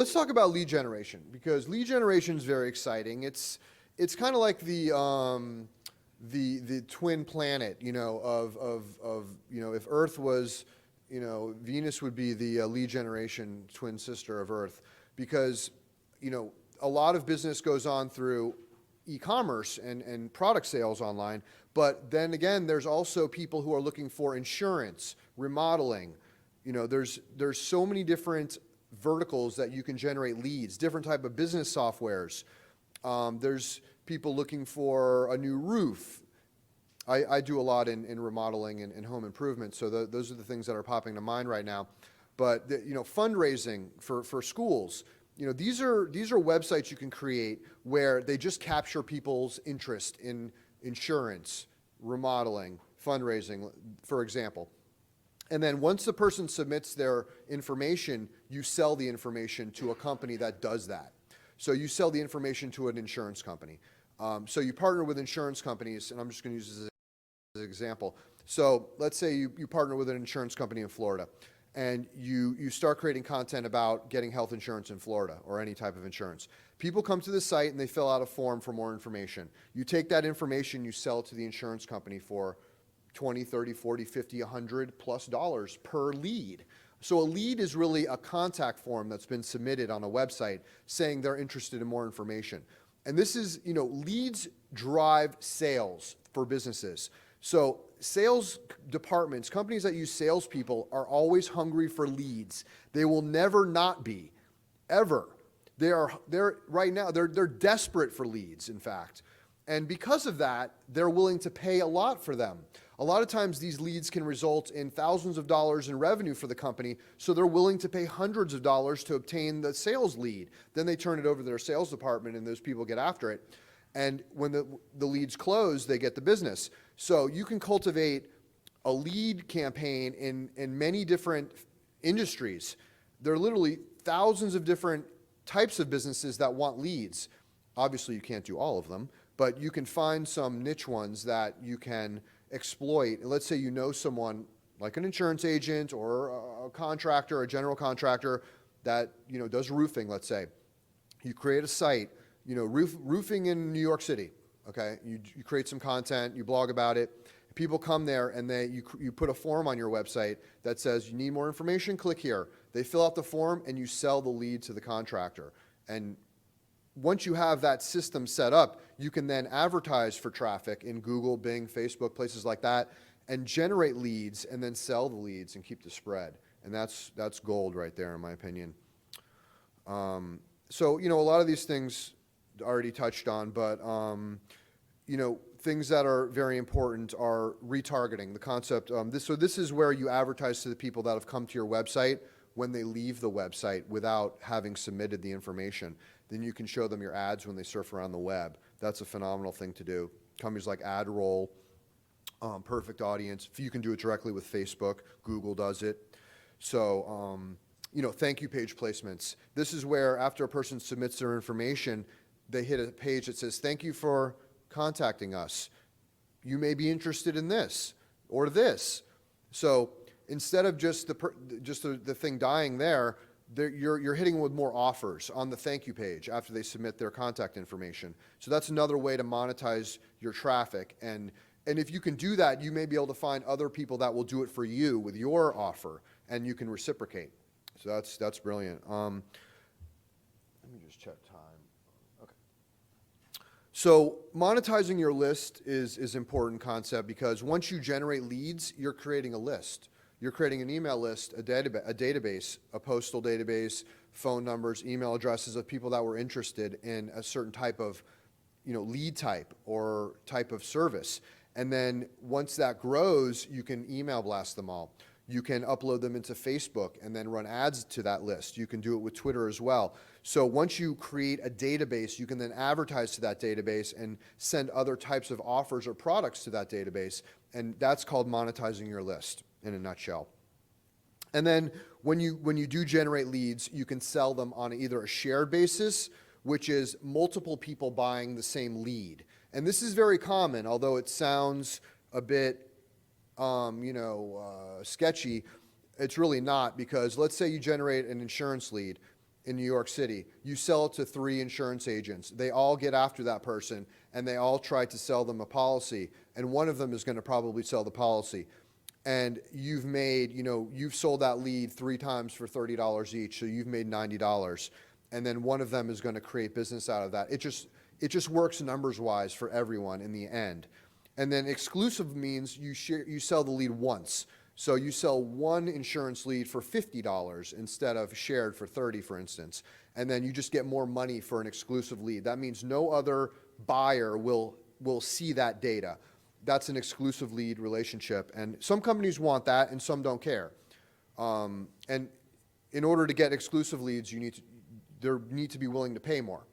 Let's talk about lead generation, because lead generation is very exciting. It's kind of like the twin planet, if Earth was, Venus would be the lead generation twin sister of Earth, because a lot of business goes on through e-commerce and product sales online, but then again, there's also people who are looking for insurance, remodeling. There's so many different verticals that you can generate leads, different type of business softwares. There's people looking for a new roof. I do a lot in remodeling and home improvement, so those are the things that are popping to mind right now. But fundraising for schools. These are websites you can create where they just capture people's interest in insurance, remodeling, fundraising, for example. And then once the person submits their information, you sell the information to a company that does that. So you sell the information to an insurance company. So you partner with insurance companies, and I'm just going to use this as an example. So let's say you partner with an insurance company in Florida, and you start creating content about getting health insurance in Florida or any type of insurance. People come to the site and they fill out a form for more information. You take that information, you sell it to the insurance company for $20, $30, $40, $50, $100+ per lead. So a lead is really a contact form that's been submitted on a website saying they're interested in more information. And this is, leads drive sales for businesses. So sales departments, companies that use salespeople are always hungry for leads. They will never not be, ever. They're right now, they're desperate for leads, in fact. And because of that, they're willing to pay a lot for them. A lot of times these leads can result in thousands of dollars in revenue for the company, so they're willing to pay hundreds of dollars to obtain the sales lead. Then they turn it over to their sales department and those people get after it. And when the leads close, they get the business. So you can cultivate a lead campaign in many different industries. There are literally thousands of different types of businesses that want leads. Obviously, you can't do all of them, but you can find some niche ones that you can exploit. And let's say you know someone like an insurance agent or a contractor, a general contractor that does roofing, let's say. You create a site, roofing in New York City, okay? You create some content, you blog about it. People come there and you put a form on your website that says you need more information, click here. They fill out the form and you sell the lead to the contractor. And once you have that system set up, you can then advertise for traffic in Google, Bing, Facebook, places like that, and generate leads and then sell the leads and keep the spread. And that's gold right there, in my opinion. So, a lot of these things already touched on, but, things that are very important are retargeting, the concept. So this is where you advertise to the people that have come to your website when they leave the website without having submitted the information. Then you can show them your ads when they surf around the web. That's a phenomenal thing to do. Companies like AdRoll, Perfect Audience. You can do it directly with Facebook. Google does it. So, thank you page placements. This is where after a person submits their information, they hit a page that says, thank you for contacting us. You may be interested in this or this. So instead of just the thing dying there, you're hitting them with more offers on the thank you page after they submit their contact information. So that's another way to monetize your traffic. And if you can do that, you may be able to find other people that will do it for you with your offer, and you can reciprocate. So that's brilliant. Let me just check time. Okay. So monetizing your list is an important concept, because once you generate leads, you're creating a list. You're creating an email list, a database, a postal database, phone numbers, email addresses of people that were interested in a certain type of, lead type or type of service. And then once that grows, you can email blast them all. You can upload them into Facebook and then run ads to that list. You can do it with Twitter as well. So once you create a database, you can then advertise to that database and send other types of offers or products to that database. And that's called monetizing your list in a nutshell. And then when you do generate leads, you can sell them on either a shared basis, which is multiple people buying the same lead. And this is very common, although it sounds a bit sketchy. It's really not, because let's say you generate an insurance lead in New York City. You sell it to 3 insurance agents. They all get after that person, and they all try to sell them a policy, and one of them is going to probably sell the policy. And you've made, you've sold that lead 3 times for $30 each, so you've made $90. And then one of them is going to create business out of that. It just works numbers-wise for everyone in the end. And then exclusive means you sell the lead once. So you sell one insurance lead for $50 instead of shared for $30, for instance. And then you just get more money for an exclusive lead. That means no other buyer will see that data. That's an exclusive lead relationship. And some companies want that and some don't care. And in order to get exclusive leads, they need to be willing to pay more.